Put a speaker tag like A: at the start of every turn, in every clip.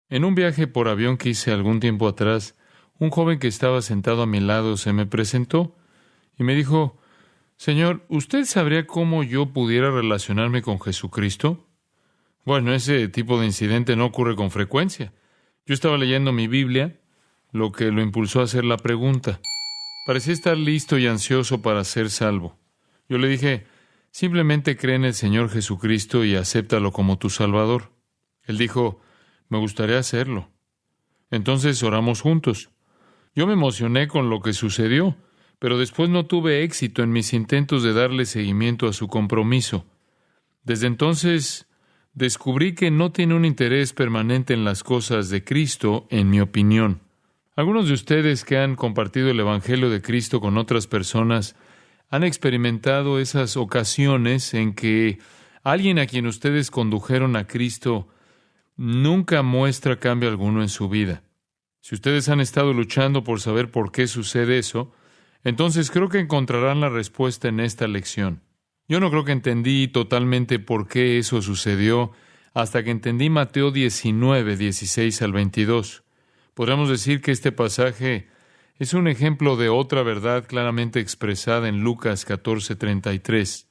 A: En un viaje por avión que hice algún tiempo atrás, un joven que estaba sentado a mi lado se me presentó y me dijo, Señor, ¿usted sabría cómo yo pudiera relacionarme con Jesucristo? Bueno, ese tipo de incidente no ocurre con frecuencia. Yo estaba leyendo mi Biblia, lo que lo impulsó a hacer la pregunta. Parecía estar listo y ansioso para ser salvo. Yo le dije, simplemente cree en el Señor Jesucristo y acéptalo como tu Salvador. Él dijo, me gustaría hacerlo. Entonces oramos juntos. Yo me emocioné con lo que sucedió, pero después no tuve éxito en mis intentos de darle seguimiento a su compromiso. Desde entonces descubrí que no tiene un interés permanente en las cosas de Cristo, en mi opinión. Algunos de ustedes que han compartido el Evangelio de Cristo con otras personas han experimentado esas ocasiones en que alguien a quien ustedes condujeron a Cristo nunca muestra cambio alguno en su vida. Si ustedes han estado luchando por saber por qué sucede eso, entonces creo que encontrarán la respuesta en esta lección. Yo no creo que entendí totalmente por qué eso sucedió hasta que entendí Mateo 19, 16 al 22. Podríamos decir que este pasaje es un ejemplo de otra verdad claramente expresada en Lucas 14, 33.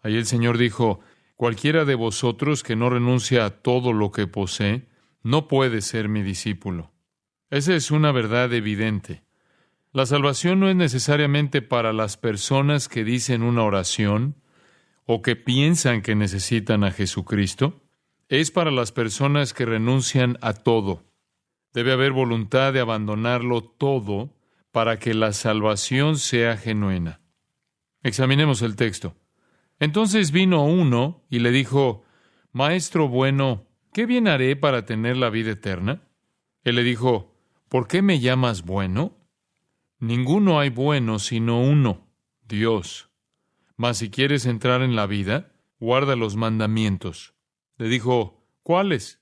A: Allí el Señor dijo, cualquiera de vosotros que no renuncia a todo lo que posee, no puede ser mi discípulo. Esa es una verdad evidente. La salvación no es necesariamente para las personas que dicen una oración o que piensan que necesitan a Jesucristo. Es para las personas que renuncian a todo. Debe haber voluntad de abandonarlo todo para que la salvación sea genuina. Examinemos el texto. Entonces vino uno y le dijo, Maestro bueno, ¿qué bien haré para tener la vida eterna? Él le dijo, ¿por qué me llamas bueno? Ninguno hay bueno sino uno, Dios. Mas si quieres entrar en la vida, guarda los mandamientos. Le dijo, ¿cuáles?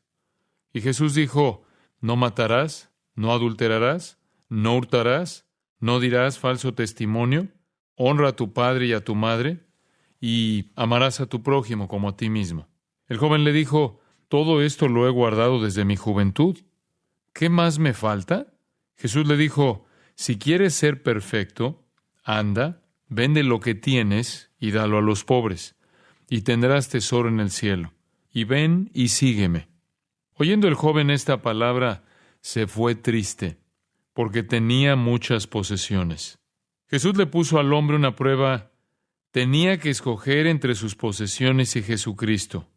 A: Y Jesús dijo, no matarás, no adulterarás, no hurtarás, no dirás falso testimonio, honra a tu padre y a tu madre, y amarás a tu prójimo como a ti mismo. El joven le dijo, todo esto lo he guardado desde mi juventud. ¿Qué más me falta? Jesús le dijo, si quieres ser perfecto, anda, vende lo que tienes y dalo a los pobres, y tendrás tesoro en el cielo. Y ven y sígueme. Oyendo el joven esta palabra, se fue triste, porque tenía muchas posesiones. Jesús le puso al hombre una prueba. Tenía que escoger entre sus posesiones y Jesucristo.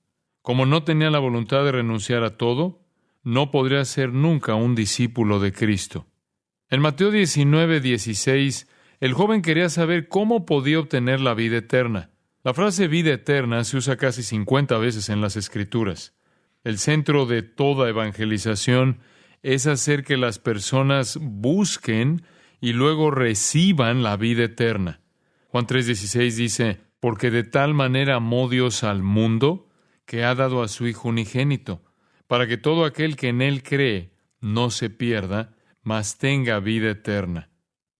A: Como no tenía la voluntad de renunciar a todo, no podría ser nunca un discípulo de Cristo. En Mateo 19, 16, el joven quería saber cómo podía obtener la vida eterna. La frase vida eterna se usa casi 50 veces en las Escrituras. El centro de toda evangelización es hacer que las personas busquen y luego reciban la vida eterna. Juan 3:16 dice, porque de tal manera amó Dios al mundo, que ha dado a su Hijo unigénito, para que todo aquel que en Él cree no se pierda, mas tenga vida eterna.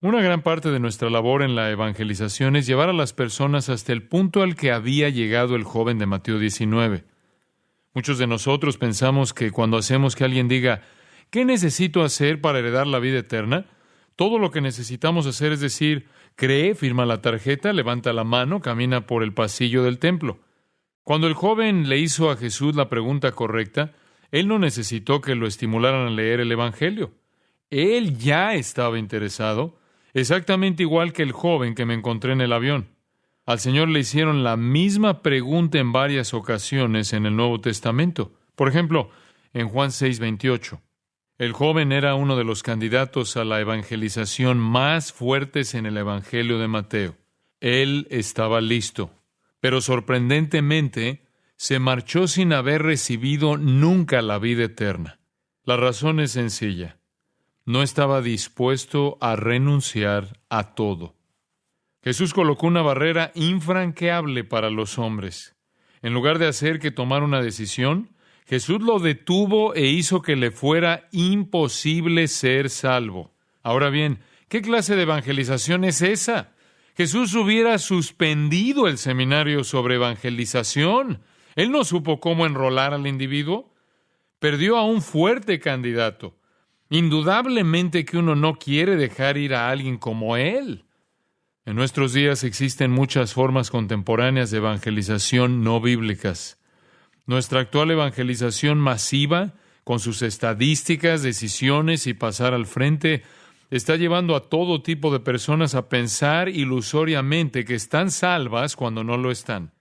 A: Una gran parte de nuestra labor en la evangelización es llevar a las personas hasta el punto al que había llegado el joven de Mateo 19. Muchos de nosotros pensamos que cuando hacemos que alguien diga, ¿qué necesito hacer para heredar la vida eterna? Todo lo que necesitamos hacer es decir, cree, firma la tarjeta, levanta la mano, camina por el pasillo del templo. Cuando el joven le hizo a Jesús la pregunta correcta, él no necesitó que lo estimularan a leer el Evangelio. Él ya estaba interesado, exactamente igual que el joven que me encontré en el avión. Al Señor le hicieron la misma pregunta en varias ocasiones en el Nuevo Testamento. Por ejemplo, en Juan 6:28. El joven era uno de los candidatos a la evangelización más fuertes en el Evangelio de Mateo. Él estaba listo, pero sorprendentemente se marchó sin haber recibido nunca la vida eterna. La razón es sencilla. No estaba dispuesto a renunciar a todo. Jesús colocó una barrera infranqueable para los hombres. En lugar de hacer que tomara una decisión, Jesús lo detuvo e hizo que le fuera imposible ser salvo. Ahora bien, ¿qué clase de evangelización es esa? Jesús hubiera suspendido el seminario sobre evangelización. Él no supo cómo enrolar al individuo. Perdió a un fuerte candidato. Indudablemente que uno no quiere dejar ir a alguien como él. En nuestros días existen muchas formas contemporáneas de evangelización no bíblicas. Nuestra actual evangelización masiva, con sus estadísticas, decisiones y pasar al frente, está llevando a todo tipo de personas a pensar ilusoriamente que están salvas cuando no lo están.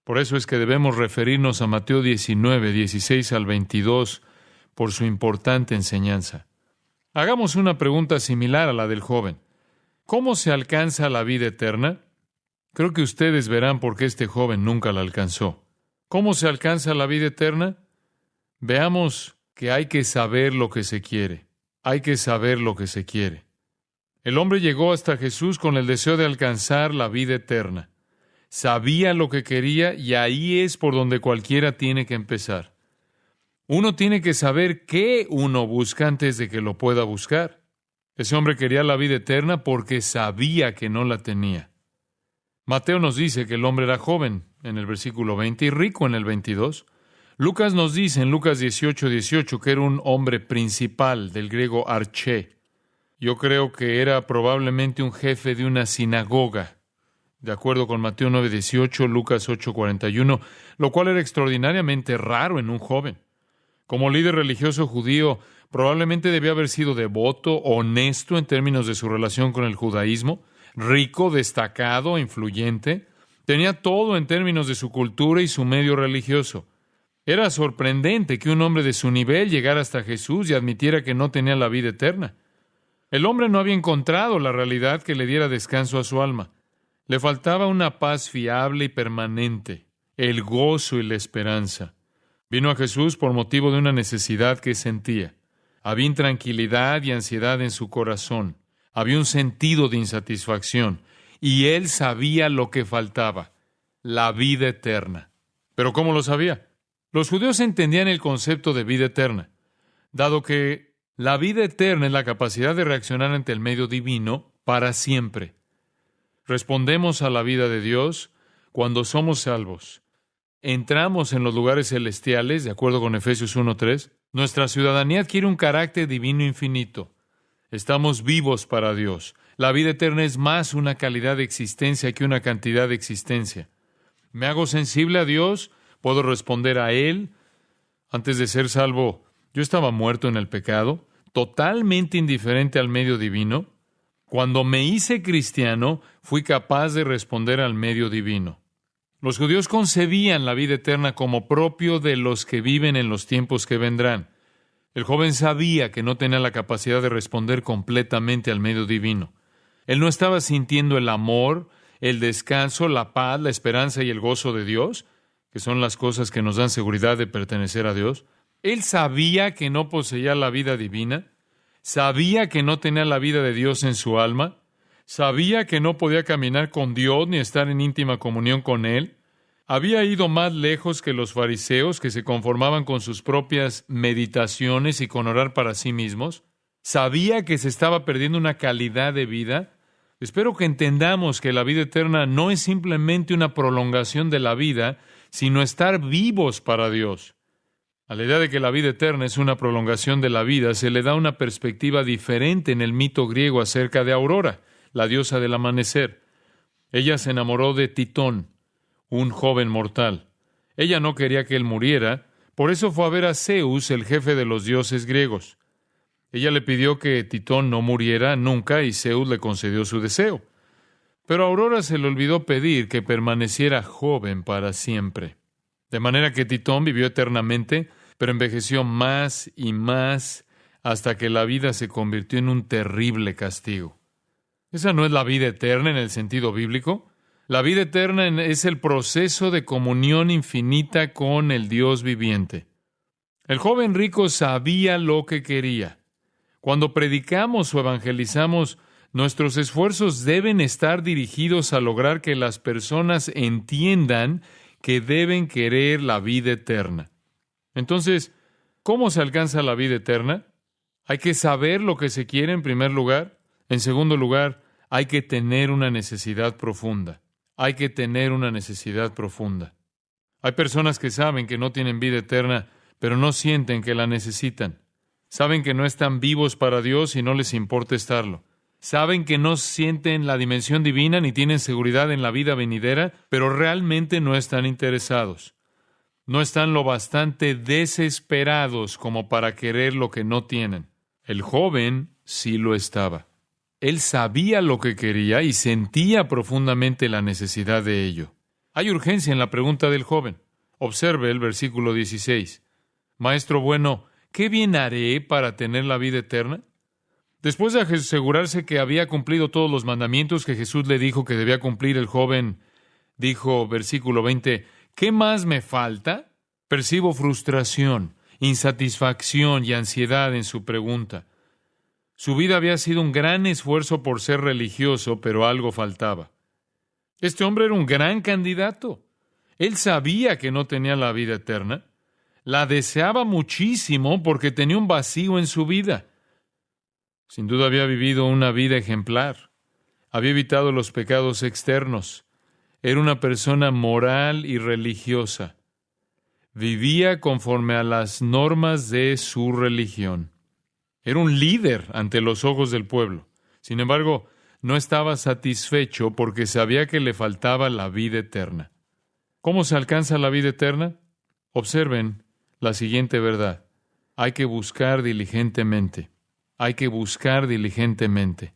A: Por eso es que debemos referirnos a Mateo 19, 16 al 22, por su importante enseñanza. Hagamos una pregunta similar a la del joven. ¿Cómo se alcanza la vida eterna? Creo que ustedes verán por qué este joven nunca la alcanzó. ¿Cómo se alcanza la vida eterna? Veamos que hay que saber lo que se quiere. Hay que saber lo que se quiere. El hombre llegó hasta Jesús con el deseo de alcanzar la vida eterna. Sabía lo que quería y ahí es por donde cualquiera tiene que empezar. Uno tiene que saber qué uno busca antes de que lo pueda buscar. Ese hombre quería la vida eterna porque sabía que no la tenía. Mateo nos dice que el hombre era joven en el versículo 20 y rico en el 22. Lucas nos dice en Lucas 18, 18 que era un hombre principal, del griego arché. Yo creo que era probablemente un jefe de una sinagoga, de acuerdo con Mateo 9, 18, Lucas 8, 41, lo cual era extraordinariamente raro en un joven. Como líder religioso judío, probablemente debía haber sido devoto, honesto en términos de su relación con el judaísmo, rico, destacado, influyente. Tenía todo en términos de su cultura y su medio religioso. Era sorprendente que un hombre de su nivel llegara hasta Jesús y admitiera que no tenía la vida eterna. El hombre no había encontrado la realidad que le diera descanso a su alma. Le faltaba una paz fiable y permanente, el gozo y la esperanza. Vino a Jesús por motivo de una necesidad que sentía. Había intranquilidad y ansiedad en su corazón. Había un sentido de insatisfacción. Y él sabía lo que faltaba, la vida eterna. ¿Pero cómo lo sabía? Los judíos entendían el concepto de vida eterna, dado que la vida eterna es la capacidad de reaccionar ante el medio divino para siempre. Respondemos a la vida de Dios cuando somos salvos. Entramos en los lugares celestiales, de acuerdo con Efesios 1:3. Nuestra ciudadanía adquiere un carácter divino infinito. Estamos vivos para Dios. La vida eterna es más una calidad de existencia que una cantidad de existencia. ¿Me hago sensible a Dios? ¿Puedo responder a Él? Antes de ser salvo, yo estaba muerto en el pecado, totalmente indiferente al medio divino. Cuando me hice cristiano, fui capaz de responder al medio divino. Los judíos concebían la vida eterna como propio de los que viven en los tiempos que vendrán. El joven sabía que no tenía la capacidad de responder completamente al medio divino. Él no estaba sintiendo el amor, el descanso, la paz, la esperanza y el gozo de Dios, que son las cosas que nos dan seguridad de pertenecer a Dios. Él sabía que no poseía la vida divina, sabía que no tenía la vida de Dios en su alma, sabía que no podía caminar con Dios ni estar en íntima comunión con Él. Había ido más lejos que los fariseos que se conformaban con sus propias meditaciones y con orar para sí mismos. Sabía que se estaba perdiendo una calidad de vida. Espero que entendamos que la vida eterna no es simplemente una prolongación de la vida, sino estar vivos para Dios. A la idea de que la vida eterna es una prolongación de la vida, se le da una perspectiva diferente en el mito griego acerca de Aurora, la diosa del amanecer. Ella se enamoró de Titón, un joven mortal. Ella no quería que él muriera, por eso fue a ver a Zeus, el jefe de los dioses griegos. Ella le pidió que Titón no muriera nunca y Zeus le concedió su deseo. Pero a Aurora se le olvidó pedir que permaneciera joven para siempre. De manera que Titón vivió eternamente, pero envejeció más y más hasta que la vida se convirtió en un terrible castigo. ¿Esa no es la vida eterna en el sentido bíblico? La vida eterna es el proceso de comunión infinita con el Dios viviente. El joven rico sabía lo que quería. Cuando predicamos o evangelizamos, nuestros esfuerzos deben estar dirigidos a lograr que las personas entiendan que deben querer la vida eterna. Entonces, ¿cómo se alcanza la vida eterna? Hay que saber lo que se quiere en primer lugar. En segundo lugar, hay que tener una necesidad profunda. Hay que tener una necesidad profunda. Hay personas que saben que no tienen vida eterna, pero no sienten que la necesitan. Saben que no están vivos para Dios y no les importa estarlo. Saben que no sienten la dimensión divina ni tienen seguridad en la vida venidera, pero realmente no están interesados. No están lo bastante desesperados como para querer lo que no tienen. El joven sí lo estaba. Él sabía lo que quería y sentía profundamente la necesidad de ello. Hay urgencia en la pregunta del joven. Observe el versículo 16. Maestro bueno, ¿qué bien haré para tener la vida eterna? Después de asegurarse que había cumplido todos los mandamientos que Jesús le dijo que debía cumplir, el joven dijo, versículo 20, ¿qué más me falta? Percibo frustración, insatisfacción y ansiedad en su pregunta. Su vida había sido un gran esfuerzo por ser religioso, pero algo faltaba. Este hombre era un gran candidato. Él sabía que no tenía la vida eterna. La deseaba muchísimo porque tenía un vacío en su vida. Sin duda había vivido una vida ejemplar. Había evitado los pecados externos. Era una persona moral y religiosa. Vivía conforme a las normas de su religión. Era un líder ante los ojos del pueblo. Sin embargo, no estaba satisfecho porque sabía que le faltaba la vida eterna. ¿Cómo se alcanza la vida eterna? Observen la siguiente verdad. Hay que buscar diligentemente. Hay que buscar diligentemente.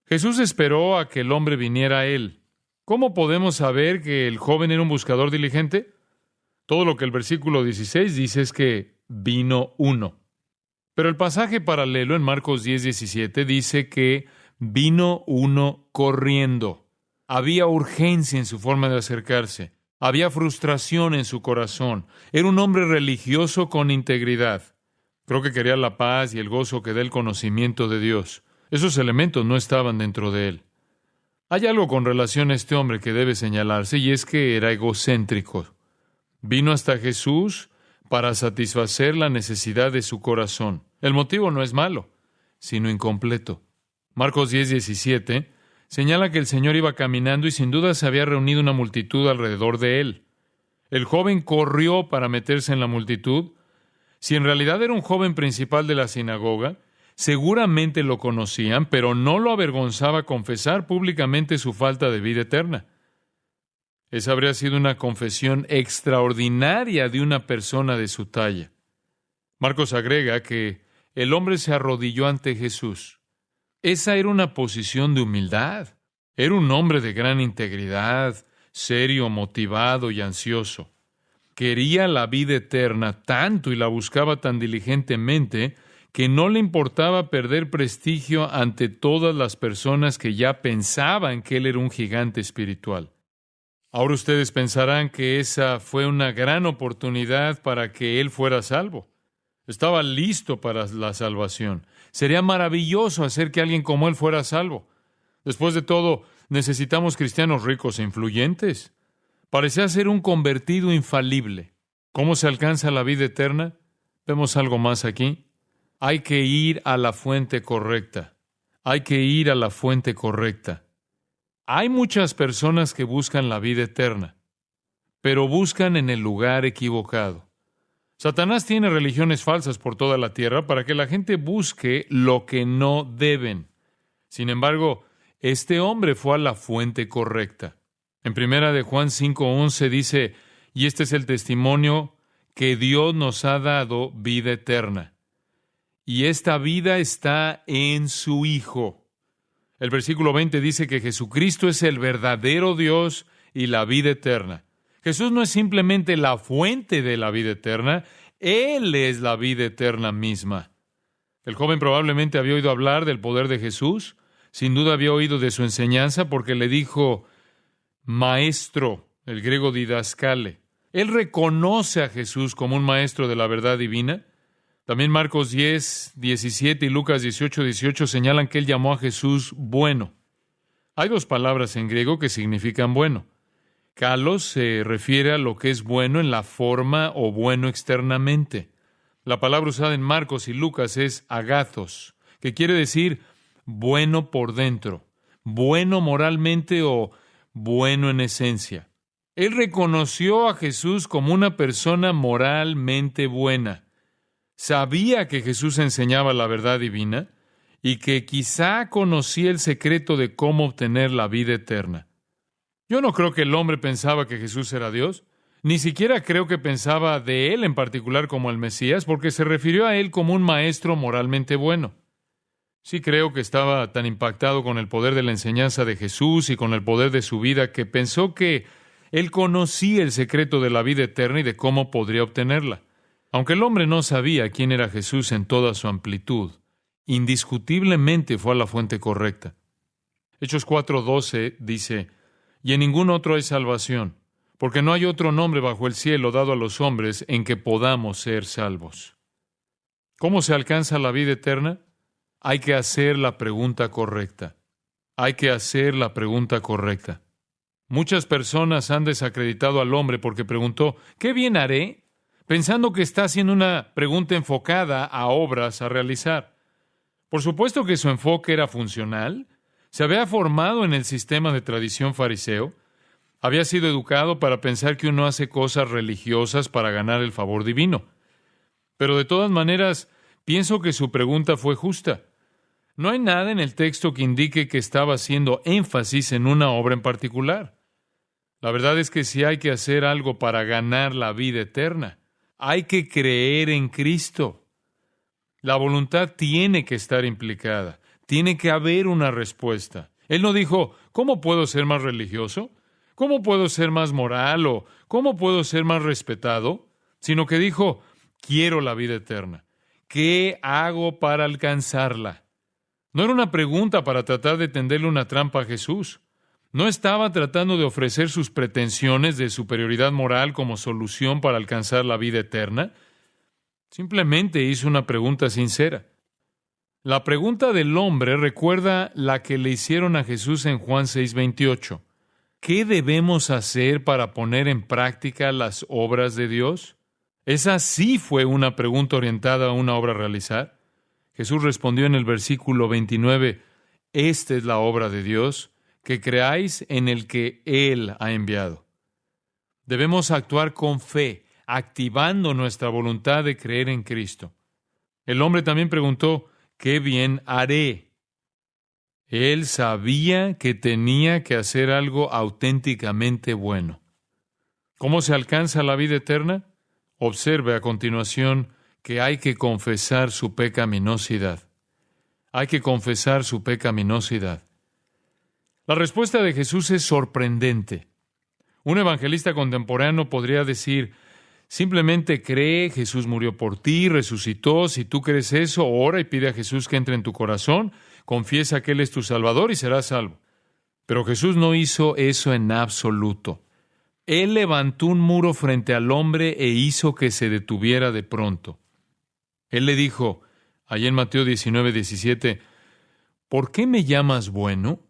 A: Jesús esperó a que el hombre viniera a él. ¿Cómo podemos saber que el joven era un buscador diligente? Todo lo que el versículo 16 dice es que vino uno. Pero el pasaje paralelo en Marcos 10:17 dice que vino uno corriendo. Había urgencia en su forma de acercarse. Había frustración en su corazón. Era un hombre religioso con integridad. Creo que quería la paz y el gozo que da el conocimiento de Dios. Esos elementos no estaban dentro de él. Hay algo con relación a este hombre que debe señalarse, y es que era egocéntrico. Vino hasta Jesús para satisfacer la necesidad de su corazón. El motivo no es malo, sino incompleto. Marcos 10:17 señala que el Señor iba caminando y sin duda se había reunido una multitud alrededor de él. El joven corrió para meterse en la multitud. Si en realidad era un joven principal de la sinagoga, seguramente lo conocían, pero no lo avergonzaba confesar públicamente su falta de vida eterna. Esa habría sido una confesión extraordinaria de una persona de su talla. Marcos agrega que el hombre se arrodilló ante Jesús. Esa era una posición de humildad. Era un hombre de gran integridad, serio, motivado y ansioso. Quería la vida eterna tanto y la buscaba tan diligentemente que no le importaba perder prestigio ante todas las personas que ya pensaban que él era un gigante espiritual. Ahora ustedes pensarán que esa fue una gran oportunidad para que él fuera salvo. Estaba listo para la salvación. Sería maravilloso hacer que alguien como él fuera salvo. Después de todo, necesitamos cristianos ricos e influyentes. Parecía ser un convertido infalible. ¿Cómo se alcanza la vida eterna? Vemos algo más aquí. Hay que ir a la fuente correcta. Hay que ir a la fuente correcta. Hay muchas personas que buscan la vida eterna, pero buscan en el lugar equivocado. Satanás tiene religiones falsas por toda la tierra para que la gente busque lo que no deben. Sin embargo, este hombre fue a la fuente correcta. En 1 de Juan 5:11 dice, y este es el testimonio que Dios nos ha dado vida eterna. Y esta vida está en su Hijo. El versículo 20 dice que Jesucristo es el verdadero Dios y la vida eterna. Jesús no es simplemente la fuente de la vida eterna, Él es la vida eterna misma. El joven probablemente había oído hablar del poder de Jesús, sin duda había oído de su enseñanza porque le dijo maestro, el griego didaskale. Él reconoce a Jesús como un maestro de la verdad divina. También Marcos 10:17 y Lucas 18:18 señalan que él llamó a Jesús bueno. Hay dos palabras en griego que significan bueno. Kalos se refiere a lo que es bueno en la forma o bueno externamente. La palabra usada en Marcos y Lucas es agathos, que quiere decir bueno por dentro, bueno moralmente o bueno en esencia. Él reconoció a Jesús como una persona moralmente buena. Sabía que Jesús enseñaba la verdad divina y que quizá conocía el secreto de cómo obtener la vida eterna. Yo no creo que el hombre pensaba que Jesús era Dios. Ni siquiera creo que pensaba de él en particular como el Mesías, porque se refirió a él como un maestro moralmente bueno. Sí creo que estaba tan impactado con el poder de la enseñanza de Jesús y con el poder de su vida que pensó que él conocía el secreto de la vida eterna y de cómo podría obtenerla. Aunque el hombre no sabía quién era Jesús en toda su amplitud, indiscutiblemente fue a la fuente correcta. Hechos 4:12 dice: «Y en ningún otro hay salvación, porque no hay otro nombre bajo el cielo dado a los hombres en que podamos ser salvos». ¿Cómo se alcanza la vida eterna? Hay que hacer la pregunta correcta. Hay que hacer la pregunta correcta. Muchas personas han desacreditado al hombre porque preguntó, ¿qué bien haré?, pensando que está haciendo una pregunta enfocada a obras a realizar. Por supuesto que su enfoque era funcional. Se había formado en el sistema de tradición fariseo. Había sido educado para pensar que uno hace cosas religiosas para ganar el favor divino. Pero de todas maneras, pienso que su pregunta fue justa. No hay nada en el texto que indique que estaba haciendo énfasis en una obra en particular. La verdad es que si hay que hacer algo para ganar la vida eterna, hay que creer en Cristo. La voluntad tiene que estar implicada. Tiene que haber una respuesta. Él no dijo, ¿cómo puedo ser más religioso? ¿Cómo puedo ser más moral? ¿O cómo puedo ser más respetado? Sino que dijo, quiero la vida eterna. ¿Qué hago para alcanzarla? No era una pregunta para tratar de tenderle una trampa a Jesús. No estaba tratando de ofrecer sus pretensiones de superioridad moral como solución para alcanzar la vida eterna. Simplemente hizo una pregunta sincera. La pregunta del hombre recuerda la que le hicieron a Jesús en Juan 6:28. ¿Qué debemos hacer para poner en práctica las obras de Dios? Esa sí fue una pregunta orientada a una obra a realizar. Jesús respondió en el versículo 29, «Esta es la obra de Dios, que creáis en el que Él ha enviado». Debemos actuar con fe, activando nuestra voluntad de creer en Cristo. El hombre también preguntó, ¿qué bien haré? Él sabía que tenía que hacer algo auténticamente bueno. ¿Cómo se alcanza la vida eterna? Observe a continuación que hay que confesar su pecaminosidad. Hay que confesar su pecaminosidad. La respuesta de Jesús es sorprendente. Un evangelista contemporáneo podría decir, simplemente cree, Jesús murió por ti, resucitó, si tú crees eso, ora y pide a Jesús que entre en tu corazón, confiesa que Él es tu Salvador y serás salvo. Pero Jesús no hizo eso en absoluto. Él levantó un muro frente al hombre e hizo que se detuviera de pronto. Él le dijo, allá en Mateo 19:17, ¿por qué me llamas bueno?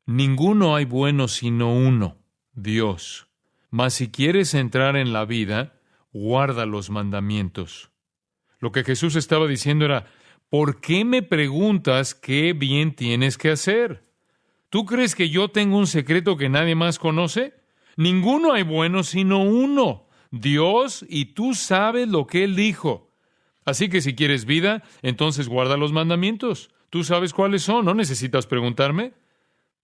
A: Ninguno hay bueno sino uno, Dios. Mas si quieres entrar en la vida, guarda los mandamientos. Lo que Jesús estaba diciendo era, ¿por qué me preguntas qué bien tienes que hacer? ¿Tú crees que yo tengo un secreto que nadie más conoce? Ninguno hay bueno sino uno, Dios, y tú sabes lo que Él dijo. Así que si quieres vida, entonces guarda los mandamientos. Tú sabes cuáles son, no necesitas preguntarme.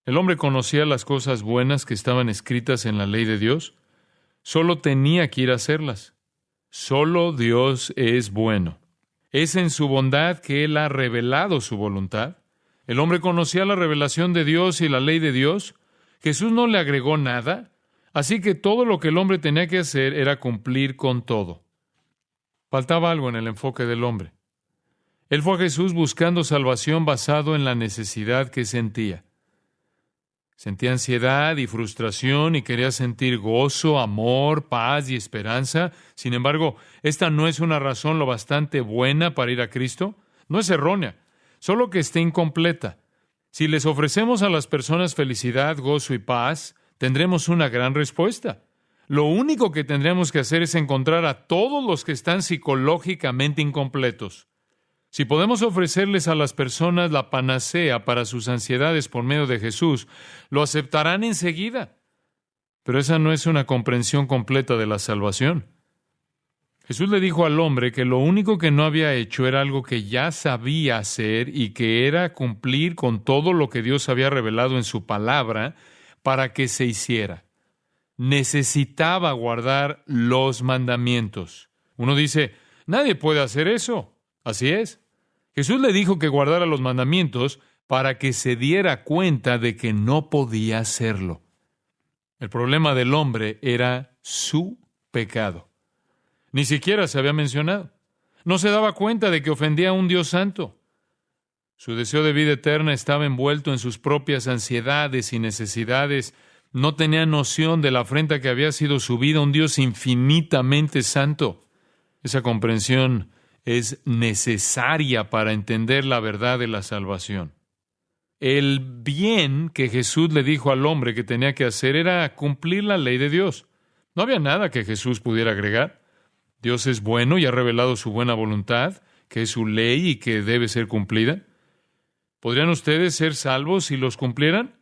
A: El hombre conocía las cosas buenas que estaban escritas en la ley de Dios. Solo tenía que ir a hacerlas. Solo Dios es bueno. Es en su bondad que Él ha revelado su voluntad. El hombre conocía la revelación de Dios y la ley de Dios. Jesús no le agregó nada. Así que todo lo que el hombre tenía que hacer era cumplir con todo. Faltaba algo en el enfoque del hombre. Él fue a Jesús buscando salvación basado en la necesidad que sentía. Sentía ansiedad y frustración y quería sentir gozo, amor, paz y esperanza. Sin embargo, esta no es una razón lo bastante buena para ir a Cristo. No es errónea, solo que está incompleta. Si les ofrecemos a las personas felicidad, gozo y paz, tendremos una gran respuesta. Lo único que tendremos que hacer es encontrar a todos los que están psicológicamente incompletos. Si podemos ofrecerles a las personas la panacea para sus ansiedades por medio de Jesús, lo aceptarán enseguida. Pero esa no es una comprensión completa de la salvación. Jesús le dijo al hombre que lo único que no había hecho era algo que ya sabía hacer y que era cumplir con todo lo que Dios había revelado en su palabra para que se hiciera. Necesitaba guardar los mandamientos. Uno dice, nadie puede hacer eso. Así es. Jesús le dijo que guardara los mandamientos para que se diera cuenta de que no podía hacerlo. El problema del hombre era su pecado. Ni siquiera se había mencionado. No se daba cuenta de que ofendía a un Dios santo. Su deseo de vida eterna estaba envuelto en sus propias ansiedades y necesidades. No tenía noción de la afrenta que había sido su vida a un Dios infinitamente santo. Esa comprensión es necesaria para entender la verdad de la salvación. El bien que Jesús le dijo al hombre que tenía que hacer era cumplir la ley de Dios. No había nada que Jesús pudiera agregar. Dios es bueno y ha revelado su buena voluntad, que es su ley y que debe ser cumplida. ¿Podrían ustedes ser salvos si los cumplieran?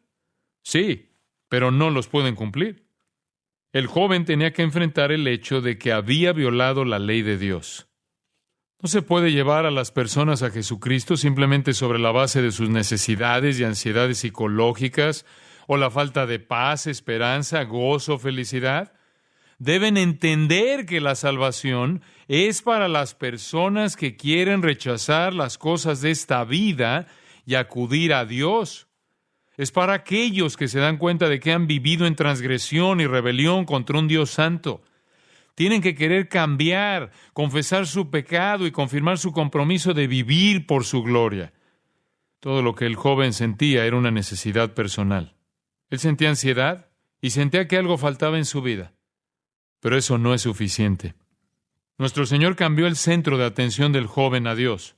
A: Sí, pero no los pueden cumplir. El joven tenía que enfrentar el hecho de que había violado la ley de Dios. No se puede llevar a las personas a Jesucristo simplemente sobre la base de sus necesidades y ansiedades psicológicas o la falta de paz, esperanza, gozo, felicidad. Deben entender que la salvación es para las personas que quieren rechazar las cosas de esta vida y acudir a Dios. Es para aquellos que se dan cuenta de que han vivido en transgresión y rebelión contra un Dios santo. Tienen que querer cambiar, confesar su pecado y confirmar su compromiso de vivir por su gloria. Todo lo que el joven sentía era una necesidad personal. Él sentía ansiedad y sentía que algo faltaba en su vida. Pero eso no es suficiente. Nuestro Señor cambió el centro de atención del joven a Dios.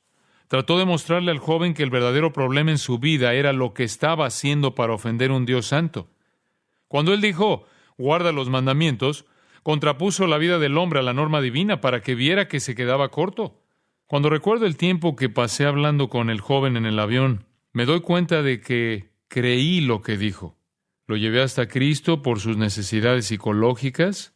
A: Trató de mostrarle al joven que el verdadero problema en su vida era lo que estaba haciendo para ofender a un Dios santo. Cuando Él dijo, guarda los mandamientos, contrapuso la vida del hombre a la norma divina para que viera que se quedaba corto. Cuando recuerdo el tiempo que pasé hablando con el joven en el avión, me doy cuenta de que creí lo que dijo. Lo llevé hasta Cristo por sus necesidades psicológicas,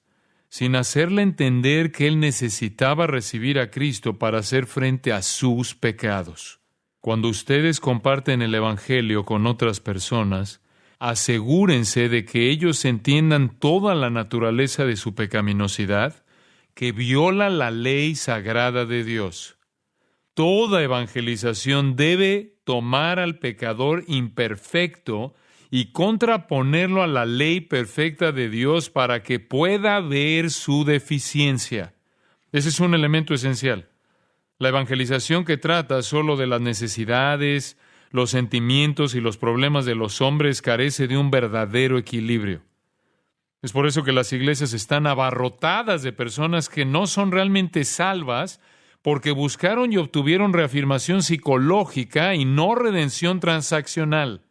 A: sin hacerle entender que él necesitaba recibir a Cristo para hacer frente a sus pecados. Cuando ustedes comparten el Evangelio con otras personas, asegúrense de que ellos entiendan toda la naturaleza de su pecaminosidad, que viola la ley sagrada de Dios. Toda evangelización debe tomar al pecador imperfecto y contraponerlo a la ley perfecta de Dios para que pueda ver su deficiencia. Ese es un elemento esencial. La evangelización que trata solo de las necesidades, los sentimientos y los problemas de los hombres carece de un verdadero equilibrio. Es por eso que las iglesias están abarrotadas de personas que no son realmente salvas porque buscaron y obtuvieron reafirmación psicológica y no redención transaccional.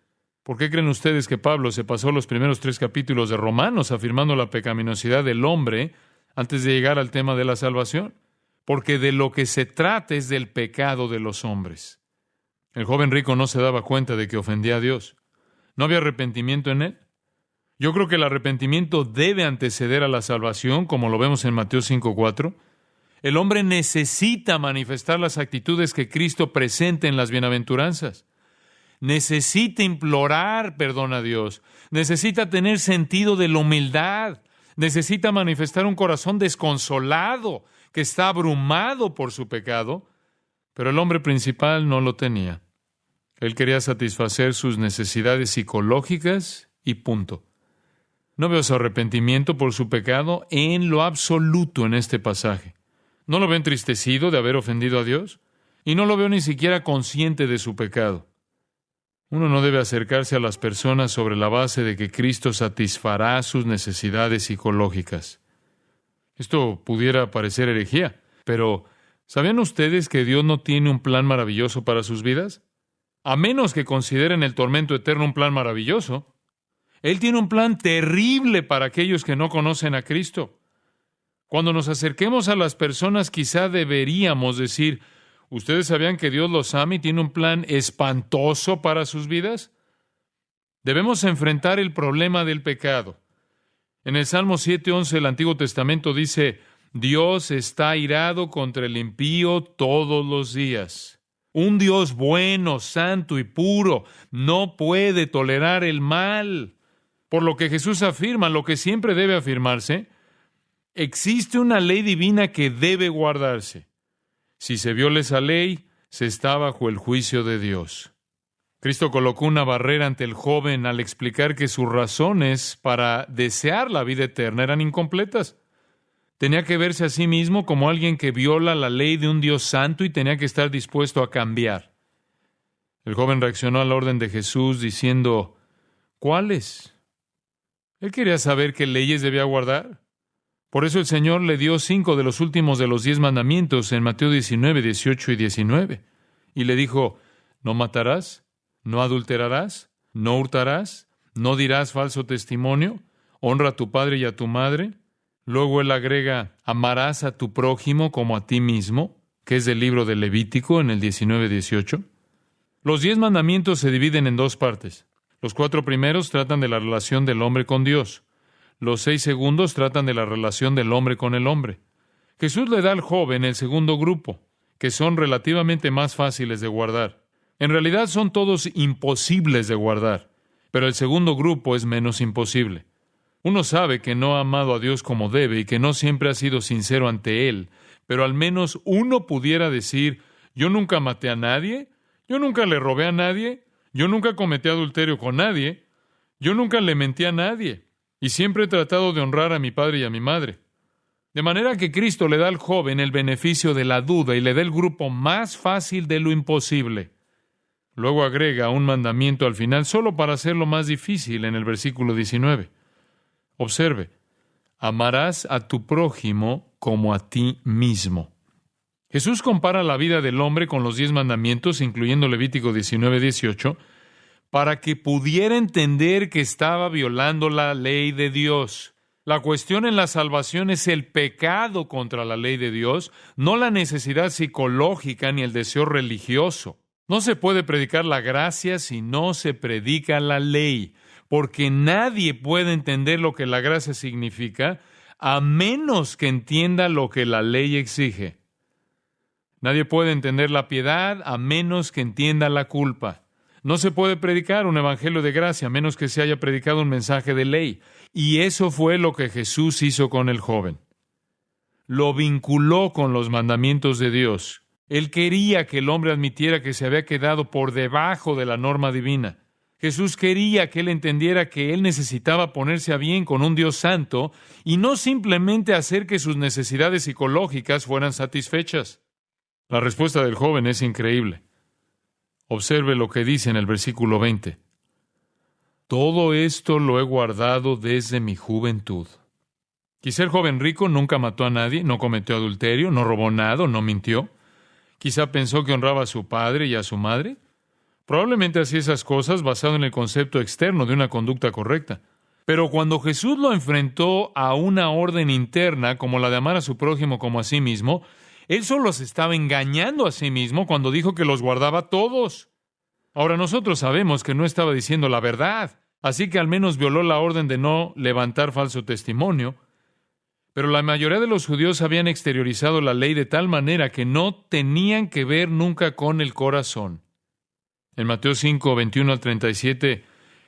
A: ¿Por qué creen ustedes que Pablo se pasó los primeros 3 capítulos de Romanos afirmando la pecaminosidad del hombre antes de llegar al tema de la salvación? Porque de lo que se trata es del pecado de los hombres. El joven rico no se daba cuenta de que ofendía a Dios. ¿No había arrepentimiento en él? Yo creo que el arrepentimiento debe anteceder a la salvación, como lo vemos en Mateo 5:4. El hombre necesita manifestar las actitudes que Cristo presenta en las bienaventuranzas. Necesita implorar perdón a Dios. Necesita tener sentido de la humildad. Necesita manifestar un corazón desconsolado, que está abrumado por su pecado. Pero el hombre principal no lo tenía. Él quería satisfacer sus necesidades psicológicas y punto. No veo su arrepentimiento por su pecado en lo absoluto en este pasaje. No lo veo entristecido de haber ofendido a Dios y no lo veo ni siquiera consciente de su pecado. Uno no debe acercarse a las personas sobre la base de que Cristo satisfará sus necesidades psicológicas. Esto pudiera parecer herejía, pero ¿sabían ustedes que Dios no tiene un plan maravilloso para sus vidas? A menos que consideren el tormento eterno un plan maravilloso. Él tiene un plan terrible para aquellos que no conocen a Cristo. Cuando nos acerquemos a las personas, quizá deberíamos decir, ¿ustedes sabían que Dios los ama y tiene un plan espantoso para sus vidas? Debemos enfrentar el problema del pecado. En el Salmo 7:11 del Antiguo Testamento dice: Dios está airado contra el impío todos los días. Un Dios bueno, santo y puro no puede tolerar el mal. Por lo que Jesús afirma, lo que siempre debe afirmarse: existe una ley divina que debe guardarse. Si se viola esa ley, se está bajo el juicio de Dios. Cristo colocó una barrera ante el joven al explicar que sus razones para desear la vida eterna eran incompletas. Tenía que verse a sí mismo como alguien que viola la ley de un Dios santo y tenía que estar dispuesto a cambiar. El joven reaccionó a la orden de Jesús diciendo: ¿cuáles? Él quería saber qué leyes debía guardar. Por eso el Señor le dio 5 de los últimos de los 10 mandamientos en Mateo 19, 18 y 19. Y le dijo: no matarás, no adulterarás, no hurtarás, no dirás falso testimonio, honra a tu padre y a tu madre. Luego él agrega: amarás a tu prójimo como a ti mismo, que es del libro de Levítico en el 19, 18. Los 10 mandamientos se dividen en 2 partes. Los 4 primeros tratan de la relación del hombre con Dios. Los 6 segundos tratan de la relación del hombre con el hombre. Jesús le da al joven el segundo grupo, que son relativamente más fáciles de guardar. En realidad son todos imposibles de guardar, pero el segundo grupo es menos imposible. Uno sabe que no ha amado a Dios como debe y que no siempre ha sido sincero ante Él, pero al menos uno pudiera decir: yo nunca maté a nadie, yo nunca le robé a nadie, yo nunca cometí adulterio con nadie, yo nunca le mentí a nadie, y siempre he tratado de honrar a mi padre y a mi madre. De manera que Cristo le da al joven el beneficio de la duda y le da el grupo más fácil de lo imposible. Luego agrega un mandamiento al final solo para hacerlo más difícil en el versículo 19. Observe: amarás a tu prójimo como a ti mismo. Jesús compara la vida del hombre con los 10 mandamientos, incluyendo Levítico 19, 18, para que pudiera entender que estaba violando la ley de Dios. La cuestión en la salvación es el pecado contra la ley de Dios, no la necesidad psicológica ni el deseo religioso. No se puede predicar la gracia si no se predica la ley, porque nadie puede entender lo que la gracia significa a menos que entienda lo que la ley exige. Nadie puede entender la piedad a menos que entienda la culpa. No se puede predicar un evangelio de gracia a menos que se haya predicado un mensaje de ley. Y eso fue lo que Jesús hizo con el joven. Lo vinculó con los mandamientos de Dios. Él quería que el hombre admitiera que se había quedado por debajo de la norma divina. Jesús quería que él entendiera que él necesitaba ponerse a bien con un Dios santo y no simplemente hacer que sus necesidades psicológicas fueran satisfechas. La respuesta del joven es increíble. Observe lo que dice en el versículo 20. Todo esto lo he guardado desde mi juventud. Quizá el joven rico nunca mató a nadie, no cometió adulterio, no robó nada, no mintió. Quizá pensó que honraba a su padre y a su madre. Probablemente hacía esas cosas basado en el concepto externo de una conducta correcta. Pero cuando Jesús lo enfrentó a una orden interna como la de amar a su prójimo como a sí mismo, él solo se estaba engañando a sí mismo cuando dijo que los guardaba todos. Ahora nosotros sabemos que no estaba diciendo la verdad, así que al menos violó la orden de no levantar falso testimonio. Pero la mayoría de los judíos habían exteriorizado la ley de tal manera que no tenían que ver nunca con el corazón. En Mateo 5, 21 al 37,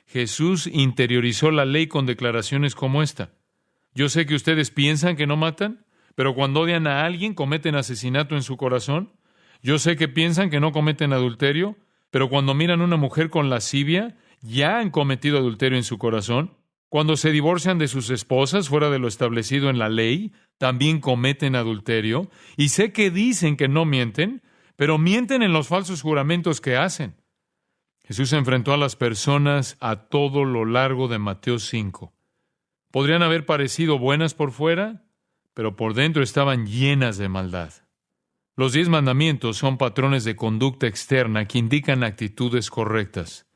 A: Jesús interiorizó la ley con declaraciones como esta: yo sé que ustedes piensan que no matan, pero cuando odian a alguien cometen asesinato en su corazón. Yo sé que piensan que no cometen adulterio, pero cuando miran a una mujer con lascivia, ya han cometido adulterio en su corazón. Cuando se divorcian de sus esposas fuera de lo establecido en la ley, también cometen adulterio. Y sé que dicen que no mienten, pero mienten en los falsos juramentos que hacen. Jesús enfrentó a las personas a todo lo largo de Mateo 5. Podrían haber parecido buenas por fuera, pero por dentro estaban llenas de maldad. Los 10 mandamientos son patrones de conducta externa que indican actitudes correctas.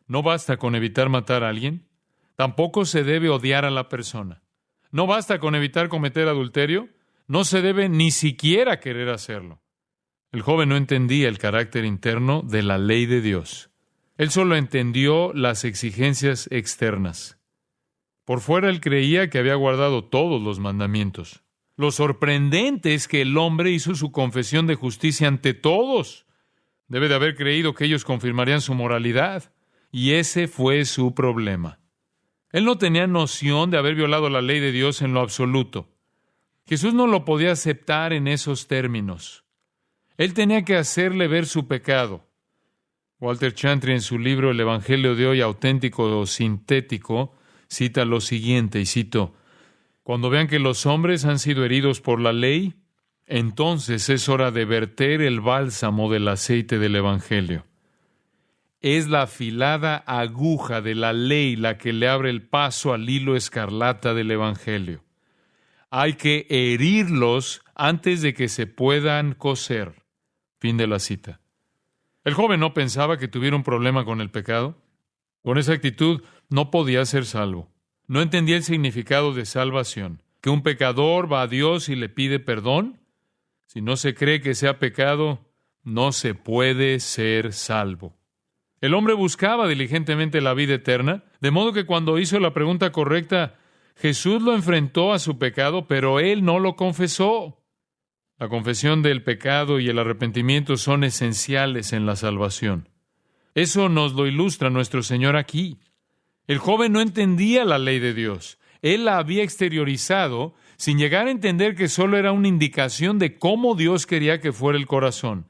A: No basta con evitar matar a alguien, tampoco se debe odiar a la persona. No basta con evitar cometer adulterio, no se debe ni siquiera querer hacerlo. El joven no entendía el carácter interno de la ley de Dios. Él solo entendió las exigencias externas. Por fuera él creía que había guardado todos los mandamientos. Lo sorprendente es que el hombre hizo su confesión de justicia ante todos. Debe de haber creído que ellos confirmarían su moralidad. Y ese fue su problema. Él no tenía noción de haber violado la ley de Dios en lo absoluto. Jesús no lo podía aceptar en esos términos. Él tenía que hacerle ver su pecado. Walter Chantry, en su libro El Evangelio de hoy, auténtico o sintético, cita lo siguiente, y cito: cuando vean que los hombres han sido heridos por la ley, entonces es hora de verter el bálsamo del aceite del Evangelio. Es la afilada aguja de la ley la que le abre el paso al hilo escarlata del Evangelio. Hay que herirlos antes de que se puedan coser. Fin de la cita. El joven no pensaba que tuviera un problema con el pecado. Con esa actitud no podía ser salvo. No entendía el significado de salvación. ¿Que un pecador va a Dios y le pide perdón? Si no se cree que sea pecado, no se puede ser salvo. El hombre buscaba diligentemente la vida eterna, de modo que cuando hizo la pregunta correcta, Jesús lo enfrentó a su pecado, pero él no lo confesó. La confesión del pecado y el arrepentimiento son esenciales en la salvación. Eso nos lo ilustra nuestro Señor aquí. El joven no entendía la ley de Dios. Él la había exteriorizado sin llegar a entender que solo era una indicación de cómo Dios quería que fuera el corazón.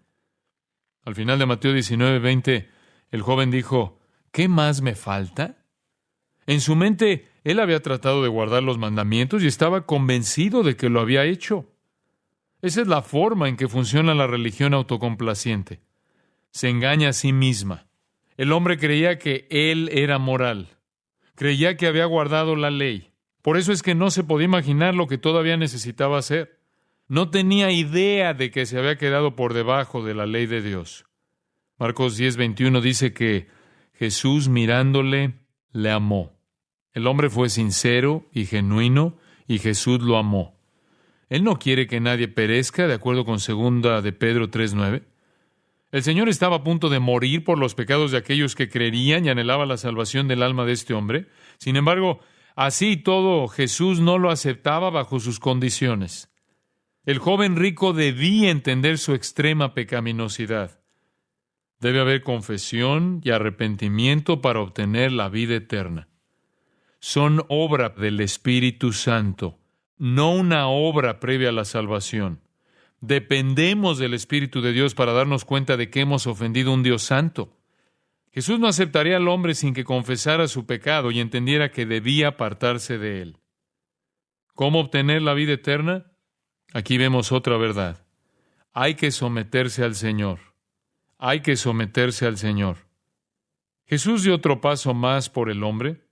A: Al final de Mateo 19:20, el joven dijo: ¿qué más me falta? En su mente, él había tratado de guardar los mandamientos y estaba convencido de que lo había hecho. Esa es la forma en que funciona la religión autocomplaciente. Se engaña a sí misma. El hombre creía que él era moral. Creía que había guardado la ley. Por eso es que no se podía imaginar lo que todavía necesitaba hacer. No tenía idea de que se había quedado por debajo de la ley de Dios. Marcos 10:21 dice que Jesús, mirándole, le amó. El hombre fue sincero y genuino y Jesús lo amó. Él no quiere que nadie perezca, de acuerdo con 2 de Pedro 3:9. El Señor estaba a punto de morir por los pecados de aquellos que creerían y anhelaba la salvación del alma de este hombre. Sin embargo, así y todo, Jesús no lo aceptaba bajo sus condiciones. El joven rico debía entender su extrema pecaminosidad. Debe haber confesión y arrepentimiento para obtener la vida eterna. Son obra del Espíritu Santo, no una obra previa a la salvación. Dependemos del Espíritu de Dios para darnos cuenta de que hemos ofendido a un Dios santo. Jesús no aceptaría al hombre sin que confesara su pecado y entendiera que debía apartarse de él. ¿Cómo obtener la vida eterna? Aquí vemos otra verdad. Hay que someterse al Señor. Hay que someterse al Señor. Jesús dio otro paso más por el hombre.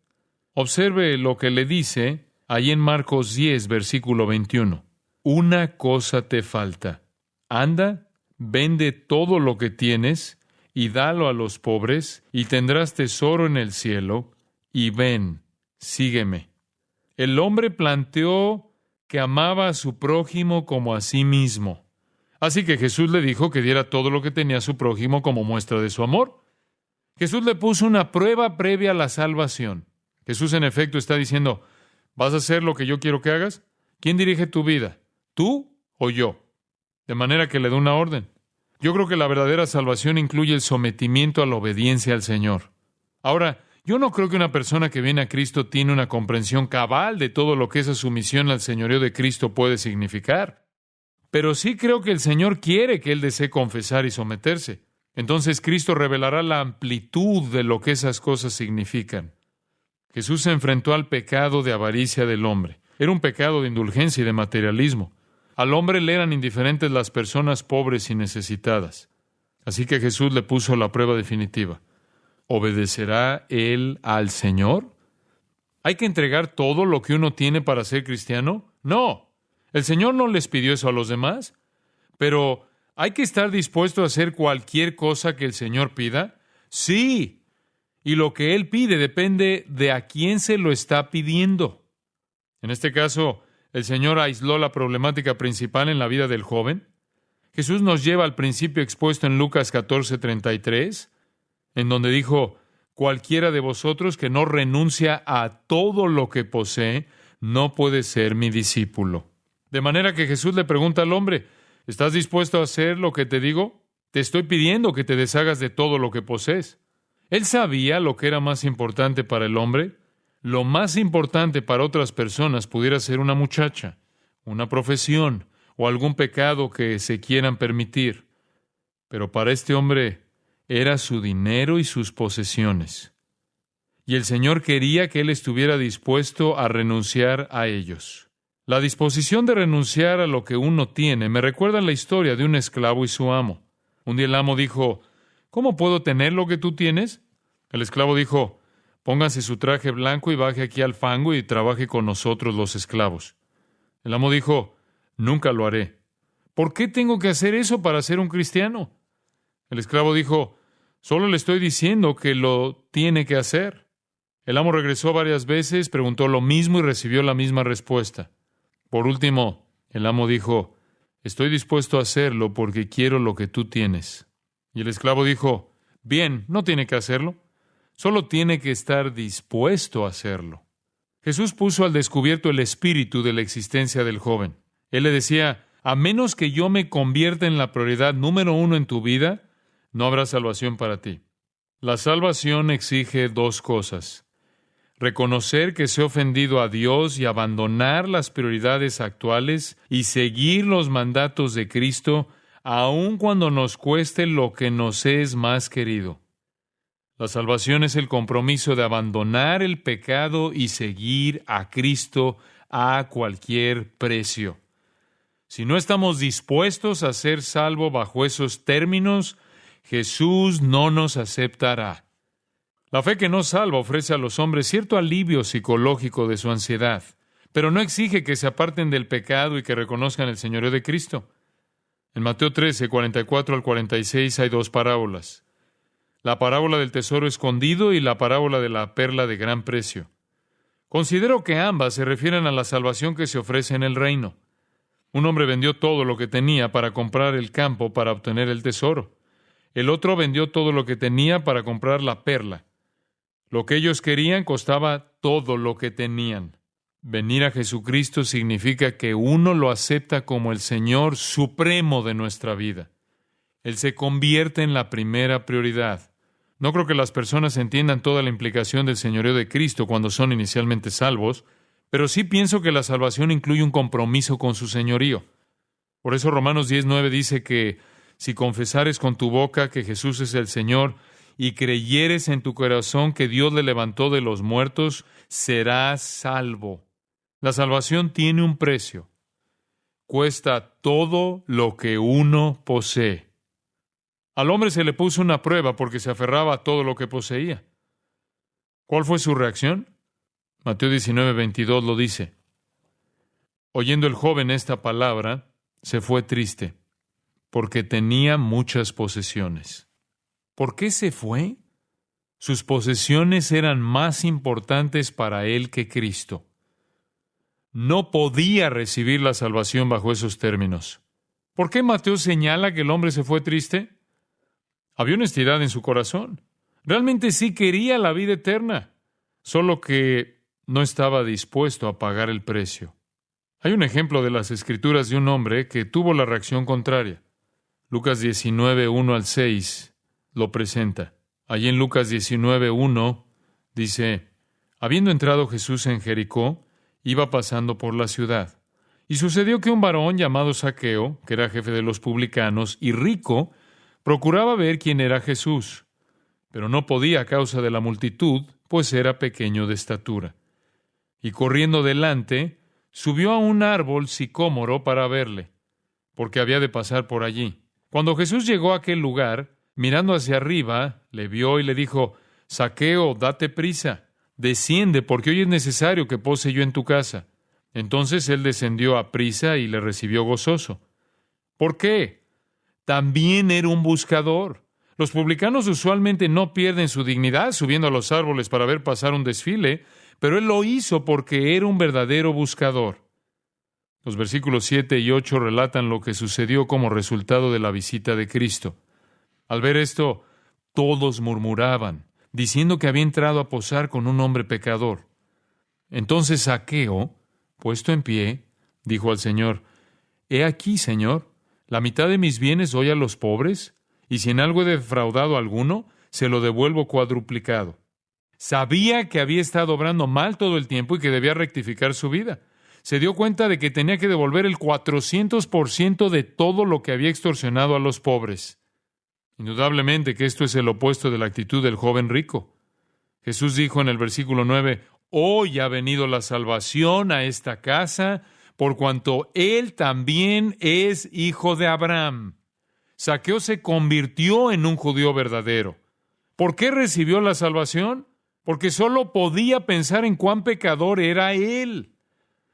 A: Observe lo que le dice allí en Marcos 10, versículo 21. Una cosa te falta. Anda, vende todo lo que tienes y dalo a los pobres, y tendrás tesoro en el cielo, y ven, sígueme. El hombre planteó que amaba a su prójimo como a sí mismo. Así que Jesús le dijo que diera todo lo que tenía a su prójimo como muestra de su amor. Jesús le puso una prueba previa a la salvación. Jesús, en efecto, está diciendo: ¿vas a hacer lo que yo quiero que hagas? ¿Quién dirige tu vida? ¿Tú o yo? De manera que le da una orden. Yo creo que la verdadera salvación incluye el sometimiento a la obediencia al Señor. Ahora, yo no creo que una persona que viene a Cristo tiene una comprensión cabal de todo lo que esa sumisión al señorío de Cristo puede significar. Pero sí creo que el Señor quiere que él desee confesar y someterse. Entonces Cristo revelará la amplitud de lo que esas cosas significan. Jesús se enfrentó al pecado de avaricia del hombre. Era un pecado de indulgencia y de materialismo. Al hombre le eran indiferentes las personas pobres y necesitadas. Así que Jesús le puso la prueba definitiva. ¿Obedecerá él al Señor? ¿Hay que entregar todo lo que uno tiene para ser cristiano? No. El Señor no les pidió eso a los demás. Pero, ¿hay que estar dispuesto a hacer cualquier cosa que el Señor pida? Sí. Y lo que Él pide depende de a quién se lo está pidiendo. En este caso, el Señor aisló la problemática principal en la vida del joven. Jesús nos lleva al principio expuesto en Lucas 14:33, en donde dijo: Cualquiera de vosotros que no renuncia a todo lo que posee, no puede ser mi discípulo. De manera que Jesús le pregunta al hombre, ¿estás dispuesto a hacer lo que te digo? Te estoy pidiendo que te deshagas de todo lo que posees. Él sabía lo que era más importante para el hombre. Lo más importante para otras personas pudiera ser una muchacha, una profesión o algún pecado que se quieran permitir. Pero para este hombre era su dinero y sus posesiones. Y el Señor quería que él estuviera dispuesto a renunciar a ellos. La disposición de renunciar a lo que uno tiene me recuerda la historia de un esclavo y su amo. Un día el amo dijo, ¿cómo puedo tener lo que tú tienes? El esclavo dijo, póngase su traje blanco y baje aquí al fango y trabaje con nosotros los esclavos. El amo dijo, nunca lo haré. ¿Por qué tengo que hacer eso para ser un cristiano? El esclavo dijo, solo le estoy diciendo que lo tiene que hacer. El amo regresó varias veces, preguntó lo mismo y recibió la misma respuesta. Por último, el amo dijo, estoy dispuesto a hacerlo porque quiero lo que tú tienes. Y el esclavo dijo, bien, no tiene que hacerlo, solo tiene que estar dispuesto a hacerlo. Jesús puso al descubierto el espíritu de la existencia del joven. Él le decía, a menos que yo me convierta en la prioridad número 1 en tu vida, no habrá salvación para ti. La salvación exige dos cosas. Reconocer que se ha ofendido a Dios y abandonar las prioridades actuales y seguir los mandatos de Cristo, aun cuando nos cueste lo que nos es más querido. La salvación es el compromiso de abandonar el pecado y seguir a Cristo a cualquier precio. Si no estamos dispuestos a ser salvos bajo esos términos, Jesús no nos aceptará. La fe que no salva ofrece a los hombres cierto alivio psicológico de su ansiedad, pero no exige que se aparten del pecado y que reconozcan el señorío de Cristo. En Mateo 13, 44 al 46 hay dos parábolas. La parábola del tesoro escondido y la parábola de la perla de gran precio. Considero que ambas se refieren a la salvación que se ofrece en el reino. Un hombre vendió todo lo que tenía para comprar el campo para obtener el tesoro. El otro vendió todo lo que tenía para comprar la perla. Lo que ellos querían costaba todo lo que tenían. Venir a Jesucristo significa que uno lo acepta como el Señor supremo de nuestra vida. Él se convierte en la primera prioridad. No creo que las personas entiendan toda la implicación del señorío de Cristo cuando son inicialmente salvos, pero sí pienso que la salvación incluye un compromiso con su señorío. Por eso Romanos 10:9 dice que si confesares con tu boca que Jesús es el Señor y creyeres en tu corazón que Dios le levantó de los muertos, serás salvo. La salvación tiene un precio. Cuesta todo lo que uno posee. Al hombre se le puso una prueba porque se aferraba a todo lo que poseía. ¿Cuál fue su reacción? Mateo 19:22 lo dice. Oyendo el joven esta palabra, se fue triste, porque tenía muchas posesiones. ¿Por qué se fue? Sus posesiones eran más importantes para él que Cristo. No podía recibir la salvación bajo esos términos. ¿Por qué Mateo señala que el hombre se fue triste? Había honestidad en su corazón. Realmente sí quería la vida eterna, solo que no estaba dispuesto a pagar el precio. Hay un ejemplo de las Escrituras de un hombre que tuvo la reacción contraria. Lucas 19, 1 al 6 lo presenta. Allí en Lucas 19, 1 dice, habiendo entrado Jesús en Jericó, iba pasando por la ciudad. Y sucedió que un varón llamado Zaqueo, que era jefe de los publicanos y rico, procuraba ver quién era Jesús, pero no podía a causa de la multitud, pues era pequeño de estatura. Y corriendo delante, subió a un árbol sicómoro para verle, porque había de pasar por allí. Cuando Jesús llegó a aquel lugar, mirando hacia arriba, le vio y le dijo, Zaqueo, date prisa, desciende, porque hoy es necesario que pose yo en tu casa. Entonces él descendió a prisa y le recibió gozoso. ¿Por qué? También era un buscador. Los publicanos usualmente no pierden su dignidad subiendo a los árboles para ver pasar un desfile, pero él lo hizo porque era un verdadero buscador. Los versículos 7 y 8 relatan lo que sucedió como resultado de la visita de Cristo. Al ver esto, todos murmuraban, diciendo que había entrado a posar con un hombre pecador. Entonces Zaqueo, puesto en pie, dijo al Señor: He aquí, Señor, la mitad de mis bienes doy a los pobres, y si en algo he defraudado a alguno, se lo devuelvo cuadruplicado. Sabía que había estado obrando mal todo el tiempo y que debía rectificar su vida. Se dio cuenta de que tenía que devolver el 400% de todo lo que había extorsionado a los pobres. Indudablemente que esto es el opuesto de la actitud del joven rico. Jesús dijo en el versículo 9, Hoy ha venido la salvación a esta casa, por cuanto él también es hijo de Abraham. Zaqueo se convirtió en un judío verdadero. ¿Por qué recibió la salvación? Porque solo podía pensar en cuán pecador era él.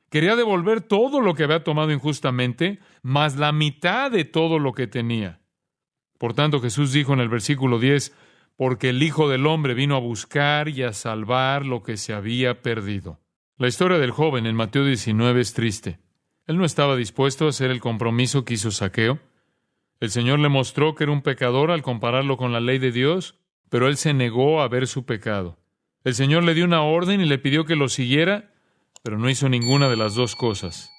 A: Quería devolver todo lo que había tomado injustamente, más la mitad de todo lo que tenía. Por tanto, Jesús dijo en el versículo 10, porque el Hijo del Hombre vino a buscar y a salvar lo que se había perdido. La historia del joven en Mateo 19 es triste. Él no estaba dispuesto a hacer el compromiso que hizo Zaqueo. El Señor le mostró que era un pecador al compararlo con la ley de Dios, pero él se negó a ver su pecado. El Señor le dio una orden y le pidió que lo siguiera, pero no hizo ninguna de las dos cosas.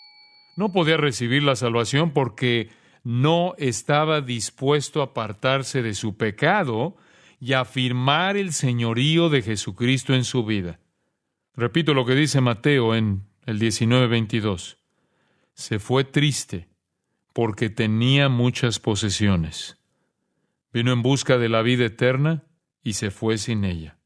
A: No podía recibir la salvación porque no estaba dispuesto a apartarse de su pecado y a afirmar el señorío de Jesucristo en su vida. Repito lo que dice Mateo en el 19:22. Se fue triste porque tenía muchas posesiones. Vino en busca de la vida eterna y se fue sin ella.